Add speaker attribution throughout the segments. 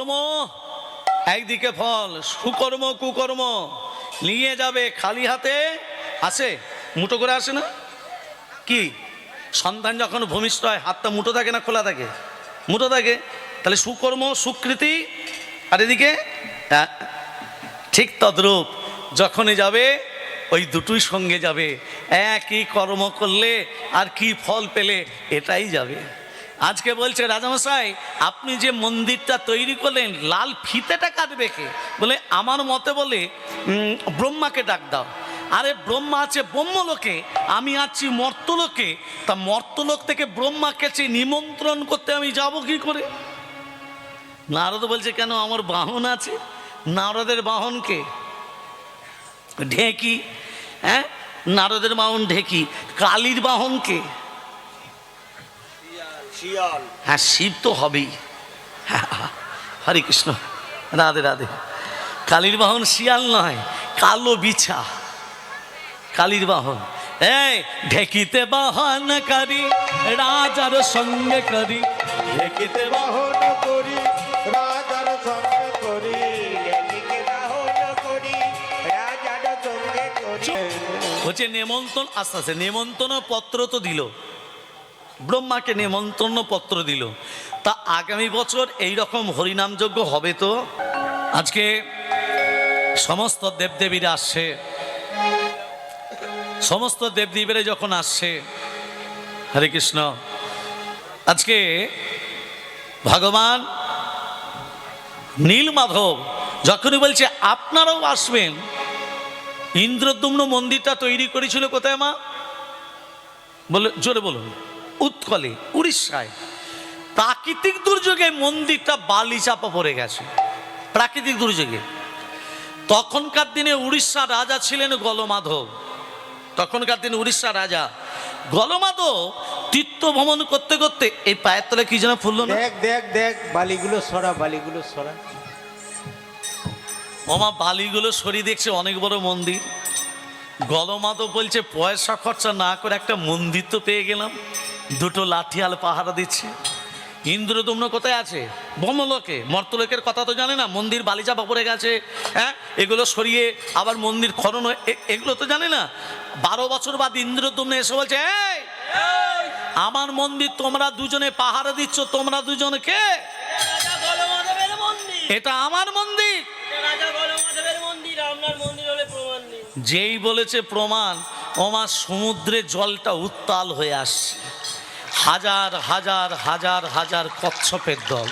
Speaker 1: কর্ম একদিকে ফল, সুকর্ম কুকর্ম নিয়ে যাবে খালি হাতে। আসে মুঠো করে আসে না কি? সন্তান যখন ভূমিষ্ঠ হয় হাতটা মুঠো থাকে না খোলা থাকে? মুঠো থাকে। তাহলে সুকর্ম সুকৃতি, আর এদিকে ঠিক তদ্রূপ যখনই যাবে ওই দুটোই সঙ্গে যাবে। একই কর্ম করলে আর কি ফল পেলে এটাই যাবে। আজকে বলছে রাজামশাই আপনি যে মন্দিরটা তৈরি করলেন লাল ফিতেটা কাটবে কে? বলে আমার মতে বলে ব্রহ্মাকে ডাক দাও। আরে ব্রহ্মা আছে ব্রহ্মলোকে, আমি আছি মর্তলোকে, তা মর্তলোক থেকে ব্রহ্মাকে নিমন্ত্রণ করতে আমি যাব কি করে? নারদ বলছে কেন, আমার বাহন আছে। নারদের বাহন কে? ঢেকি। হ্যাঁ, নারদের বাহন ঢেকি। কালীর বাহন কে? হ্যাঁ, শিব তো হবেই। হরে কৃষ্ণ, রাধে রাধে। কালীর বাহন শিয়াল নয়, কালো বিছা কালীর বাহন। এই ঢেকিতে বাহন করি রাজার সঙ্গে করি,
Speaker 2: ঢেকিতে বাহন করি রাজার সঙ্গে করি, ঢেকিতে বাহন করি রাজার সঙ্গে করি।
Speaker 1: হচ্ছে নেমন্তন্ন। আস্তে আস্তে নেমন্তন্ন পত্র তো দিল, ব্রহ্মাকে নেমন্তন্ন পত্র দিল। তা আগামী বছর এই রকম হরিনাম যজ্ঞ হবে তো। আজকে সমস্ত দেবদেবীরা আসছে, সমস্ত দেবদেবীরা যখন আসছে, হরে কৃষ্ণ, আজকে ভগবান নীলমাধব যখনই বলছে আপনারাও আসবেন। ইন্দ্রদ্যুম্ন মন্দিরটা তৈরি করেছিল কোথায় মা? বলে জোরে বলুন। উৎকলে, উড়িষ্যায়। প্রাকৃতিক দুর্যোগে মন্দিরটা বালি চাপা পড়ে গেছে, প্রাকৃতিক দুর্যোগে। তখনকার দিনে উড়িষ্যার রাজা ছিলেন গলমাধব। তখনকার দিনে উড়িষ্যার রাজা গলমাধব তীর্থ ভ্রমণ করতে করতে এই পায়ের তলে কি যেন ফুললো না?
Speaker 2: দেখ দেখ দেখ, বালিগুলো সরা, বালিগুলো সরা।
Speaker 1: ওমা বালিগুলো সরিয়ে দেখছে অনেক বড় মন্দির। গলমাধব বলছে পয়সা খরচা না করে একটা মন্দির তো পেয়ে গেলাম, দুটো লাঠিয়াল পাহারা দিচ্ছে। ইন্দ্রদম্ন কোথায় আছে? ব্রহ্মলোকে। মর্তলোকের কথা তো জানে না, মন্দির বালিচাপা পড়ে গেছে। হ্যাঁ, এগুলো সরিয়ে আবার মন্দির খনন, এগুলো তো জানে না। 12 বছর বাদ ইন্দ্রদম্ন এসে বলছে এই আমার মন্দির তোমরা দুজনে পাহারা দিচ্ছ, তোমরা দুজনে কে? এটা আমার মন্দির। যেই বলেছে প্রমাণ, ওমা সমুদ্রে জলটা উত্তাল হয়ে আসছে। হাজার হাজার হাজার হাজার কচ্ছপের দল।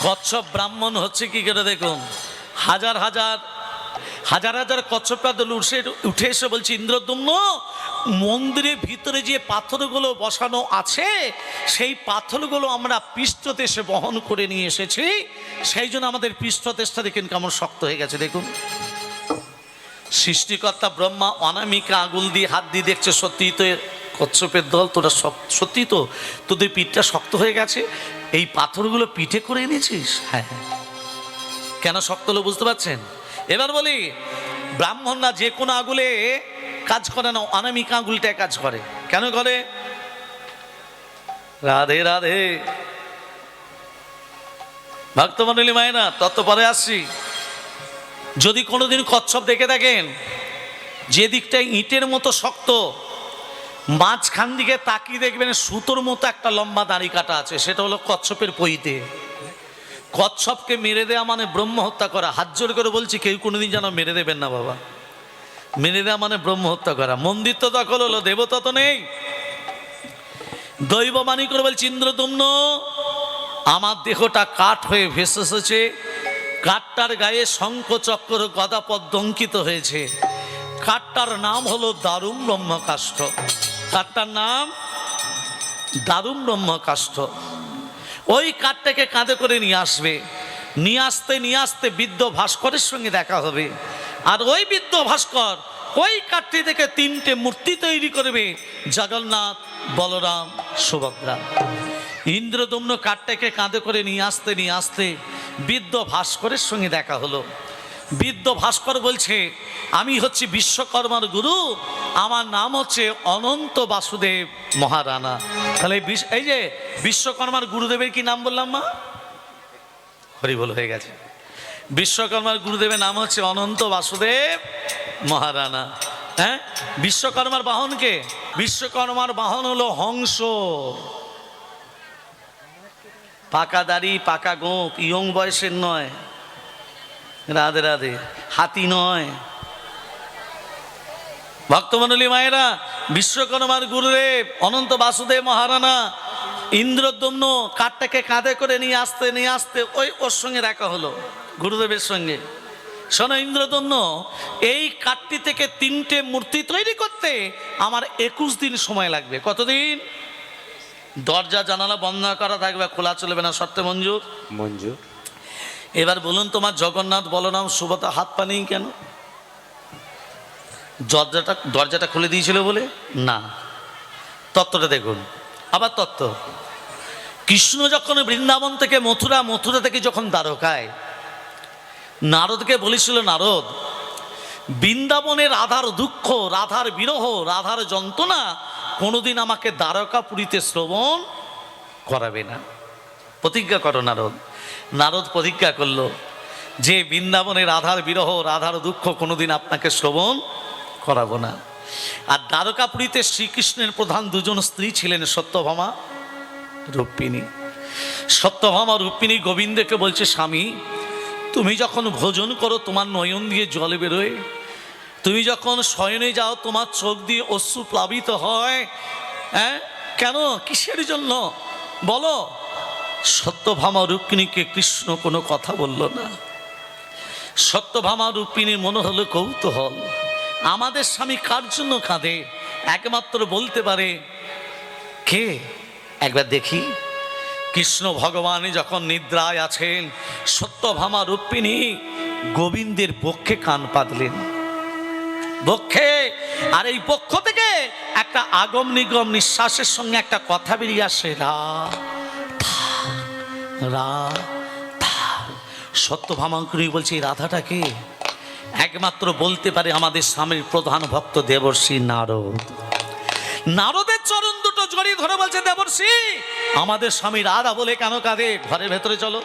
Speaker 1: কচ্ছপ ব্রাহ্মণ হচ্ছে কি করে দেখুন। হাজার হাজার হাজার হাজার কচ্ছপের দল উঠে এসে বলছে ইন্দ্রদ্যুম্ন মন্দিরের ভিতরে যে পাথরগুলো বসানো আছে সেই পাথরগুলো আমরা পৃষ্ঠদেশে বহন করে নিয়ে এসেছি, সেই জন্য আমাদের পৃষ্ঠদেশটা দেখুন কেমন শক্ত হয়ে গেছে। দেখুন সৃষ্টিকর্তা ব্রহ্মা অনামিকা আঙুল দিয়ে হাত দিয়ে দেখছে সত্যি তো কচ্ছপের দল তোরা সত্যি তো তোদের পিঠটা শক্ত হয়ে গেছে, এই পাথরগুলো পিঠে করে এনেছিস। হ্যাঁ, কেন শক্ত হলো বুঝতে পারছেন? এবার বলি ব্রাহ্মণরা যে কোনো আঙুলে কাজ করে না, অনামিকা আঙুলটায় কাজ করে। কেন করে? রাধে রাধে ভক্তমণ্ডলী মায়েরা, তত পরে আসছি। যদি কোনোদিন কচ্ছপ দেখে থাকেন, যে দিকটায় ইটের মতো শক্ত, মাঝখান দিকে তাকিয়ে দেখবেন সুতোর মতো একটা লম্বা দাড়ি কাটা আছে, সেটা হলো কচ্ছপের পইতে। কচ্ছপকে মেরে দেওয়া মানে ব্রহ্ম হত্যা করা। হাত জোর করে বলছি কেউ কোনোদিন যেন মেরে দেবেন না বাবা। মেরে দেওয়া মানে ব্রহ্ম হত্যা করা। মন্দির তো দখল হলো, দেবতা তো নেই। দৈব বাণী করে বলছি ইন্দ্রদ্যুম্ন আমার দেহটা কাঠ হয়ে ভেসে এসেছে, কাঠটার গায়ে শঙ্খ চক্র গদা পদ্ম অঙ্কিত হয়েছে। কাঠটার নাম হলো দারুণ ব্রহ্মকাষ্ঠ। কাঠটার নাম দারুণ ব্রহ্মকাষ্ঠ। ওই কাঠটাকে কাঁধে করে নিয়ে আসবে। নিয়ে আসতে বৃদ্ধ ভাস্করের সঙ্গে দেখা হবে। আর ওই বৃদ্ধ ভাস্কর ওই কাঠটি থেকে 3টে মূর্তি তৈরি করবে, জগন্নাথ, বলরাম, সুভদ্রা। ইন্দ্রদ্যুম্ন কাঠটাকে কাঁধে করে নিয়ে আসতে বৃদ্ধ ভাস্করের সঙ্গে দেখা হলো। বৃদ্ধ ভাস্কর বলছে আমি হচ্ছি বিশ্বকর্মার গুরু, আমার নাম হচ্ছে অনন্ত বাসুদেব মহারানা। তাহলে এই যে বিশ্বকর্মার গুরুদেবের কি নাম বললাম মা? হরিবল হয়ে গেছে। বিশ্বকর্মার গুরুদেবের নাম হচ্ছে অনন্ত বাসুদেব মহারানা। হ্যাঁ, বিশ্বকর্মার বাহনকে, বিশ্বকর্মার বাহন হলো হংস। পাকা দাড়ি পাকা গোঁফ, ইয়ং বয়সের নয়, রাধে রাধে, হাতি নয়। ভক্তমণ্ডলী মায়েরা, বিশ্বকর্মার গুরুদেব অনন্ত বাসুদেব মহারানা ইন্দ্রদ্যম্ন কাঠটাকে কাঁধে করে নিয়ে আসতে ওর সঙ্গে দেখা হলো, গুরুদেবের সঙ্গে। শোনো ইন্দ্রদ্যম্ন, এই কাঠটি থেকে 3টে মূর্তি তৈরি করতে আমার 21 দিন সময় লাগবে। কতদিন? দরজা জানালা বন্ধ করা থাকবে, খোলা চলবে না, শর্তে মঞ্জুর?
Speaker 2: মঞ্জুর।
Speaker 1: এবার বলুন, তোমার জগন্নাথ বলরাম সুভদ্রা হাত পা নেই কেন? দরজাটা খুলে দিয়েছিল বলে না। তত্ত্বটা দেখুন। আবার তত্ত্ব, কৃষ্ণ যখন বৃন্দাবন থেকে মথুরা থেকে যখন দ্বারকায়, নারদকে বলেছিল, নারদ, বৃন্দাবনের রাধার দুঃখ, রাধার বিরহ, রাধার যন্ত্রণা কোনোদিন আমাকে দ্বারকাপুরীতে শ্রবণ করাবে না। প্রতিজ্ঞা করো নারদ। নারদ প্রতিজ্ঞা করলো যে বৃন্দাবনের রাধার বিরহ, রাধার দুঃখ কোনোদিন আপনাকে শ্রবণ করাবো না। আর দ্বারকাপুরীতে শ্রীকৃষ্ণের প্রধান 2জন স্ত্রী ছিলেন, সত্যভামা, রুক্মিণী। সত্যভামা রুক্মিণী গোবিন্দকে বলছে, স্বামী, তুমি যখন ভোজন করো তোমার নয়ন দিয়ে জল বেরোয়, তুমি যখন শয়নে যাও তোমার চোখ দিয়ে অশ্রু প্লাবিত হয়, হ্যাঁ, কেন, কিসের জন্য বলো? সত্যভামা রুক্মিণীকে কৃষ্ণ কোনো কথা বলল না। সত্যভামা রুক্মিণীর মনে হলো কৌতূহল, আমাদের স্বামী কার জন্য কাঁদে, একমাত্র বলতে পারে কে, একবার দেখি। কৃষ্ণ ভগবান যখন নিদ্রায় আছেন, সত্যভামা রুক্মিণী গোবিন্দের বক্ষে কান পাতলেন, বক্ষে। আর এই বক্ষ থেকে একটা আগম নিগম নিঃশ্বাসের সঙ্গে একটা কথা বেরিয়ে আসে, রাধা। সত্যভামা রুক্মিণী বলছে, এই রাধাটাকে একমাত্র বলতে পারে আমাদের স্বামীর প্রধান ভক্ত দেবর্ষি নারদ। নারদের চরণ দুটো জড়িয়ে ধরে বলছে, দেবর্ষি, আমাদের স্বামী রাধা বলে কেন কাঁদে? ঘরের ভেতরে চলো,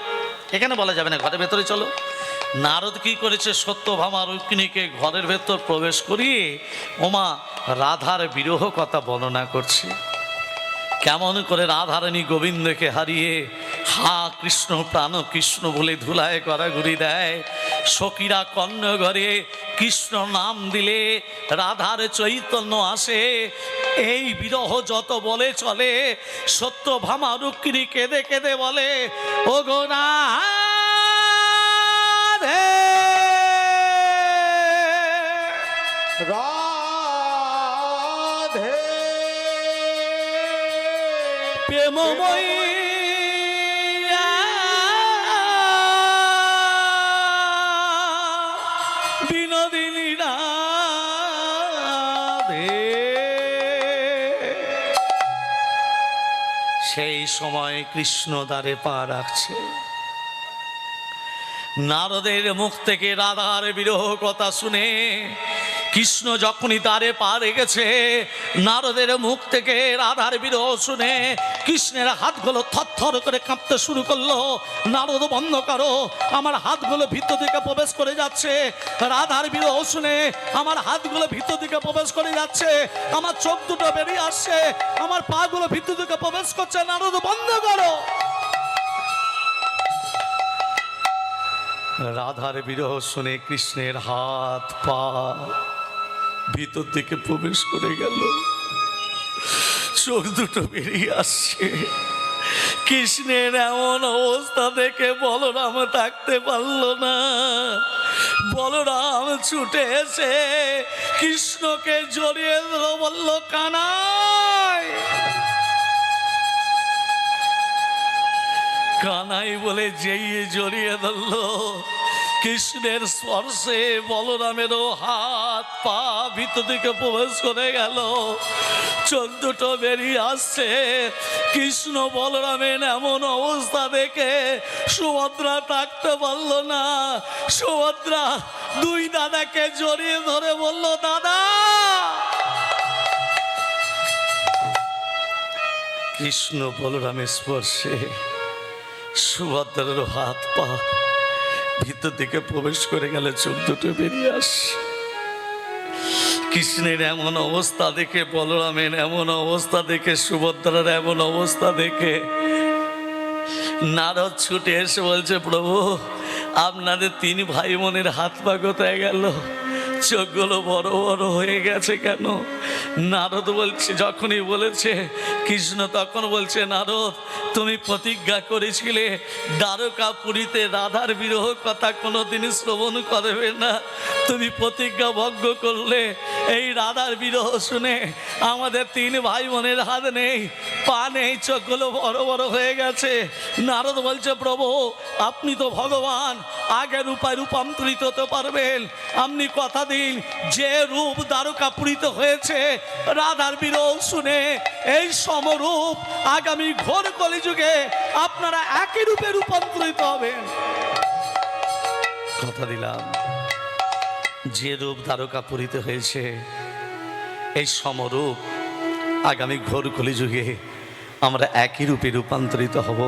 Speaker 1: এখানে বলা যাবে না, ঘরের ভেতরে চলো। নারদ কি করেছে? সত্যভামা রুক্মিণীকে ঘরের ভেতর প্রবেশ করিয়ে ওমা রাধার বিরহ কথা বর্ণনা করছে। কেমন করে রাধারানী গোবিন্দকে হারিয়ে হা কৃষ্ণ প্রাণ কৃষ্ণ বলে ধুলায় গড়াগড়ি দেয়। সখীরা কর্ণ ঘরে কৃষ্ণ নাম দিলে রাধার চৈতন্য আসে। এই বিরহ যত বলে চলে, সত্যভামা রুক্মিণী কেঁদে কেঁদে বলে, ও গো রাধে,
Speaker 2: রাধে
Speaker 1: প্রেমময়ী বিনোদিনী রাধে। সেই সময় কৃষ্ণ দ্বারে পা রাখছে। নারদের মুখ থেকে রাধার বিরহ কথা শুনে কৃষ্ণ যখনই দ্বারে পা রেখেছে, নারদের মুখ থেকে রাধার বিরহ শুনে কৃষ্ণের হাতগুলো থরথর করে কাঁপতে শুরু করলো। নারদ, বন্ধ করো, আমার হাতগুলো ভিতর দিকে প্রবেশ করে যাচ্ছে। রাধার বিরহ শুনে আমার হাতগুলো ভিতর দিকে প্রবেশ করে যাচ্ছে, আমার চোখ দুটো বেরিয়ে আসছে, আমার পাগুলো ভিতর দিকে প্রবেশ করছে। নারদ, বন্ধ করো। রাধার বিরহ শুনে কৃষ্ণের হাত পা ভিতর থেকে প্রবেশ করে গেল, চোখ দুটো বেরিয়ে আসছে। কৃষ্ণের এমন অবস্থা দেখে বলরাম থাকতে পারল না। বলরাম ছুটে এসে কৃষ্ণকে জড়িয়ে ধরল, বলল, কানাই। কানাই বলে যেই জড়িয়ে ধরল, কৃষ্ণের স্পর্শে বলরামেরও হাত পা ভিতর দিকে প্রবেশ করে গেল, চোখ দুটো বেরিয়ে আসছে। কৃষ্ণ বলরামের এমন অবস্থা দেখে সুভদ্রা থাকতে পারল না। সুভদ্রা দুই দাদাকে জড়িয়ে ধরে বলল, দাদা। কৃষ্ণ বলরামের স্পর্শে সুভদ্রার হাত পা ভিতর দিকে প্রবেশ করে গেলে চোখ দুটো বেরিয়ে আস। কৃষ্ণের এমন অবস্থা দেখে, বলরামের এমন অবস্থা দেখে, সুভদ্রার এমন অবস্থা দেখে নারদ ছুটে এসে বলছে, প্রভু আপনাদের তিন ভাই বোনের হাত পা কোথায় গেল? চোখগুলো বড় বড় হয়ে গেছে কেন? নারদ বলছে, যখনই বলেছে কৃষ্ণ তখন বলছে, নারদ তুমি প্রতিজ্ঞা করেছিলে দ্বারকাপুরীতে রাধার বিরহ কথা কোনোদিন শ্রবণ করবে না। তুমি প্রতিজ্ঞা ভঙ্গ করলে। এই রাধার বিরহ শুনে আমাদের তিন ভাই বোনের হাত নেই, পা নেই, চোখগুলো বড় বড় হয়ে গেছে। নারদ বলছে, প্রভু আপনি তো ভগবান, আগে রূপায় রূপান্তরিত হতে পারবেন। আপনি কথা দিন যে রূপ দ্বারকাপুরীতে হয়েছে রাধার বিরহ শুনে, এই সমরূপ আগামী ঘোর কলিযুগে আপনারা একই রূপে রূপান্তরিত হবেন। কথা দিলাম, যে রূপ দ্বারকাপুরীতে হয়েছে এই সমরূপ আগামী ঘোর কলিযুগে আমরা একই রূপে রূপান্তরিত হব।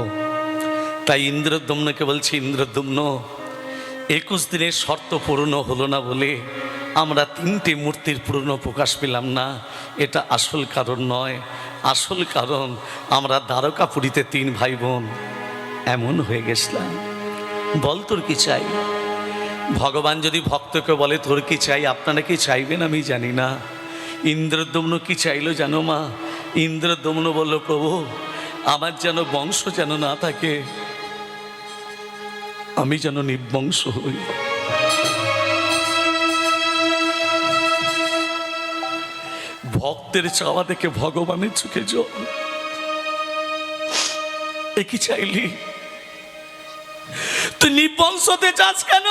Speaker 1: তাই ইন্দ্রদ্যম্নকে বলছি, ইন্দ্রদ্যম্ন 21 দিনের শর্ত পূর্ণ হলো না বলে আমরা তিনটি মূর্তির পূর্ণ প্রকাশ পেলাম না। এটা আসল কারণ নয়। আসল কারণ আমরা দ্বারকাপুরীতে তিন ভাই বোন এমন হয়ে গেছিলাম। বল তোর কি চাই? ভগবান যদি ভক্তকে বলে তোর কি চাই, আপনারা কি চাইবেন আমি জানি না। ইন্দ্রদ্যম্ন কি চাইলো জানো মা? ইন্দ্রদ্যম্ন বলল, প্রভু আমার যেন বংশ যেন না থাকে, আমি যেন নির্বংশ হই। ভক্তের চাওয়া দেখে ভগবানের চোখে জল। এ কি চাইলি? তুই নির্বংশ হতে চাস কেন?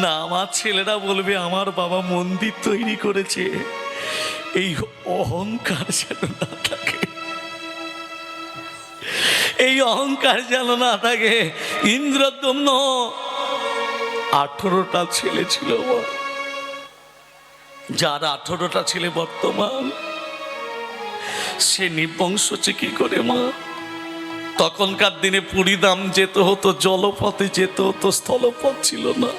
Speaker 1: না, আমার ছেলেরা বলবে আমার বাবা মন্দির তৈরি করেছে, এই অহংকার যেন না থাকে, এই অহংকার যেন না থাকে। ইন্দ্রদ্যম্ন 18টা ছেলে ছিল, যার 18টা ছেলে বর্তমান, সে নির্বংশ হচ্ছে কি করে মা? তখনকার দিনে পুরীধাম যেতে হতো জলপথে যেতে হতো, স্থলপথ ছিল না।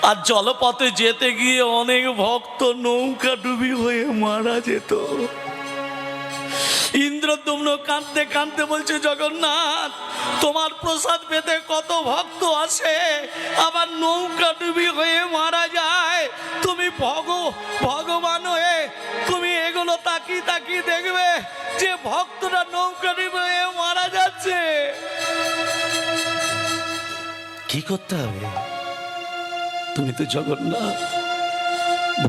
Speaker 1: আর জলপথে যেতে গিয়ে অনেক ভক্ত নৌকা ডুবি হয়ে মারা যেত। ইন্দ্রদ্যম্ন কাঁদতে কাঁদতে বলছে, জগন্নাথ তোমার প্রসাদ পেতে কত ভক্ত আসে, আবার নৌকা ডুবি হয়ে মারা যায়। তুমি ভগবান হয়ে তুমি এগুলো তাকিয়ে তাকিয়ে দেখবে যে ভক্তরা নৌকা ডুবি হয়ে মারা যাচ্ছে। কি করতে হবে? তুমি তো জগন্নাথ,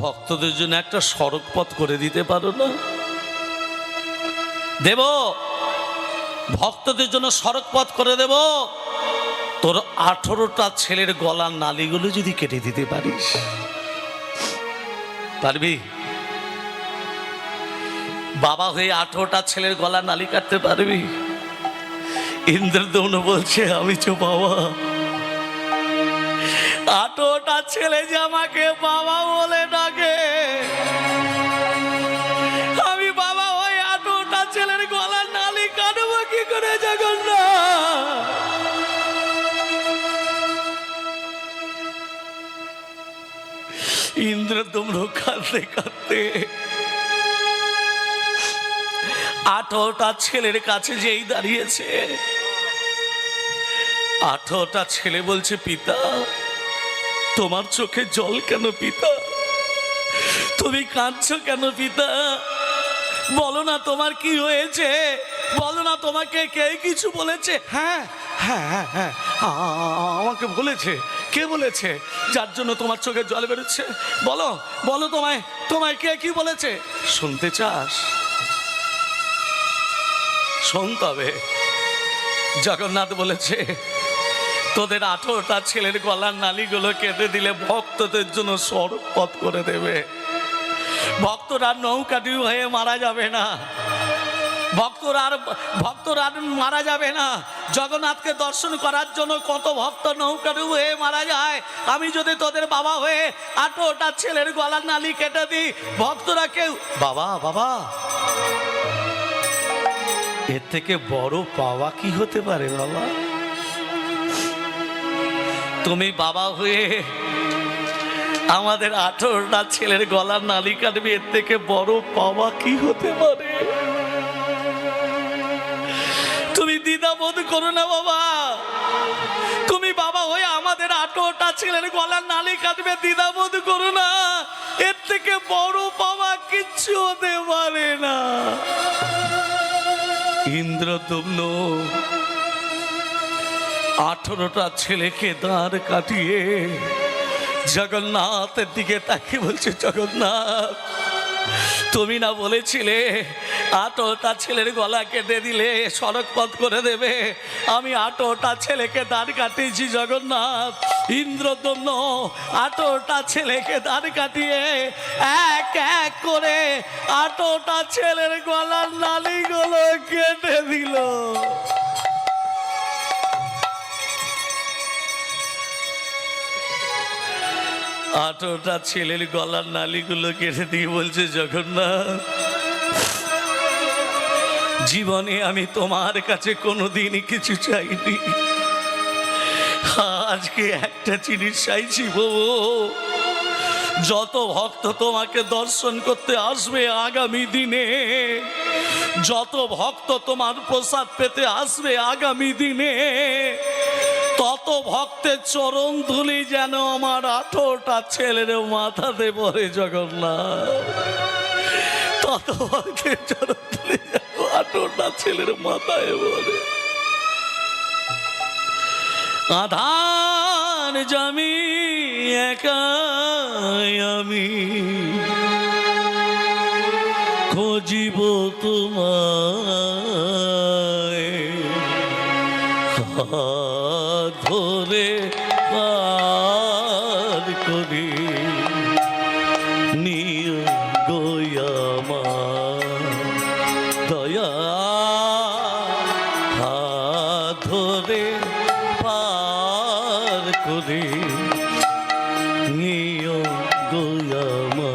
Speaker 1: ভক্তদের জন্য একটা সড়ক পথ করে দিতে পারো না? দেব, ভক্তদের জন্য সড়ক পথ করে দেব। তোর 18টা ছেলের গলার নালিগুলো যদি কেটে দিতে পারিস, পারবি? বাবা হয়ে 18টা ছেলের গলার নালি কাটতে পারবি? ইন্দ্রদ্যম্ন বলছে, আমি তো বাবা, 18টা ছেলে যে আমাকে বাবা বলে ডাকে, আমি বাবা হয়ে 18টা ছেলের গলার নালি কাটবো কি করে জগন্নাথ? ইন্দ্রদ্যম্ন কাঁদতে কাঁদতে 18টা ছেলের কাছে যেই দাঁড়িয়েছে, 18টা ছেলে বলছে, পিতা তোমার চোখে জল কেন পিতা? তুমি কাঁদছো কেন পিতা? বলো না তোমার কি হয়েছে, বলো না তোমাকে কে কিছু বলেছে? হ্যাঁ হ্যাঁ হ্যাঁ হ্যাঁ, আমাকে বলেছে। কে বলেছে যার জন্য তোমার চোখে জল বেরোচ্ছে? বলো বলো, তোমায় কে কি বলেছে? শুনতে চাস? শুনতে হবে। জগন্নাথ বলেছে, তোদের 18টা ছেলের গলার নালিগুলো কেটে দিলে ভক্তদের জন্য সড়ক পথ করে দেবে। ভক্তরা নৌকা ডুবি হয়ে মারা যাবে না, ভক্তরা আর মারা যাবে না। জগন্নাথকে দর্শন করার জন্য কত ভক্ত নৌকা ডুবি হয়ে মারা যায়। আমি যদি তোদের বাবা হয়ে 18টা ছেলের গলার নালি কেটে দিই, ভক্তরা কেউ বাবা বাবা এর থেকে বড় পাওয়া কি হতে পারে বাবা? তুমি বাবা হয়ে আমাদের 18টা ছেলের গলার নালি কাটবে, এর থেকে বড় পাওয়া কি হতে পারে? তুমি দ্বিধাবোধ করো না বাবা, তুমি বাবা হয়ে আমাদের 18টা ছেলের গলার নালি কাটবে, দ্বিধাবোধ করো না, এর থেকে বড় পাওয়া কিচ্ছু হতে পারে না। ইন্দ্রদম্ন 18টা ছেলেকে দাঁড় কাটিয়ে জগন্নাথের দিকে তাকিয়ে বলছে, জগন্নাথ তুমি না বলেছিলে 18টা ছেলের গলা কেটে দিলে সড়ক পথ করে দেবে? আমি 18টা ছেলেকে দাঁড় কাটিয়েছি জগন্নাথ। ইন্দ্রদম্ন 18টা ছেলেকে দাঁড় কাটিয়ে এক এক করে 18টা ছেলের গলার নালিগুলো কেটে দিল। আঠেরোটা ছেলের গলার নালিগুলো কেটে দিয়ে বলছে, জগন্নাথ জীবনে আমি তোমার কাছে কোনোদিনই কিছু চাইনি, আজকে একটা জিনিস চাইছি বাবু, যত ভক্ত তোমাকে দর্শন করতে আসবে আগামী দিনে, যত ভক্ত তোমার প্রসাদ পেতে আসবে আগামী দিনে, তত ভক্তের চরণ ধুলি যেন আমার 18টা ছেলের মাথাতে পড়ে জগন্নাথ, তত ভক্তের চরণ ধুলি যেন 18টা ছেলের মাথায় পড়ে। আধার জামি একাই আমি খুঁজিব তোমায়, হাত ধরে পার করি নিয় গোয়ামা দয়া, হাত ধরে পার করি নিয় গোয়ামা।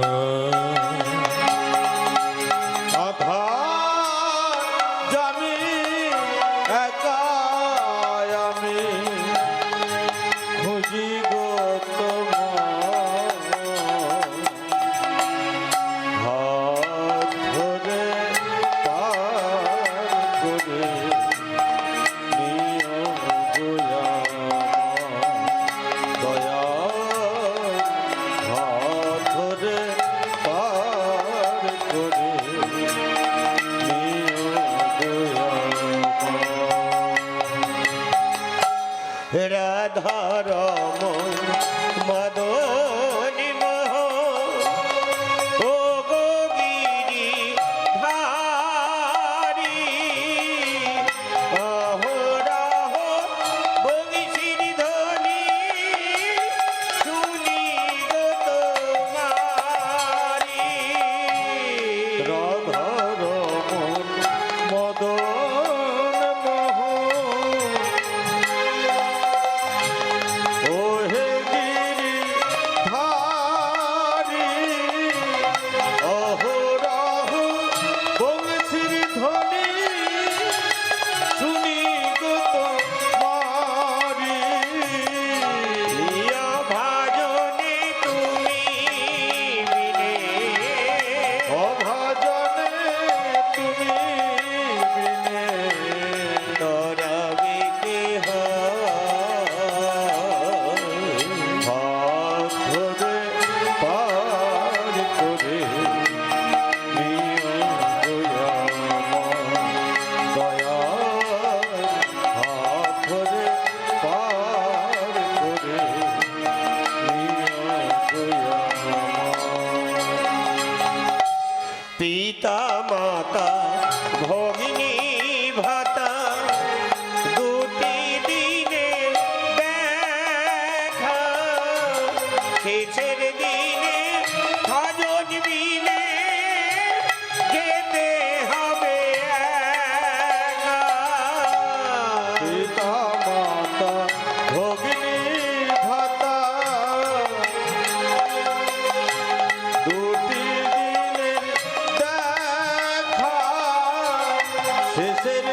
Speaker 2: রাধারমণ মদনী মোহ ও গিরি ধারি, অহরাহ বংশীর ধ্বনি শুনি গো তোমারি। রাধারমণ মদন পিতা মাতা ভগিনী ভাতা দুটি দিনে দেখা, শেষের দিনে ভজন বিনে যেতে হবে একা। পিতা মাতা ভগিনী ভাতা দুটি শেষের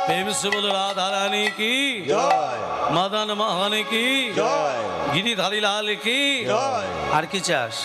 Speaker 1: প্রেম সে বলে রাধা রানী কি,
Speaker 2: জয়
Speaker 1: মদন মোহন কি,
Speaker 2: জয়
Speaker 1: গিরিধারী লাল কি,
Speaker 2: জয়।
Speaker 1: আর কি চাস?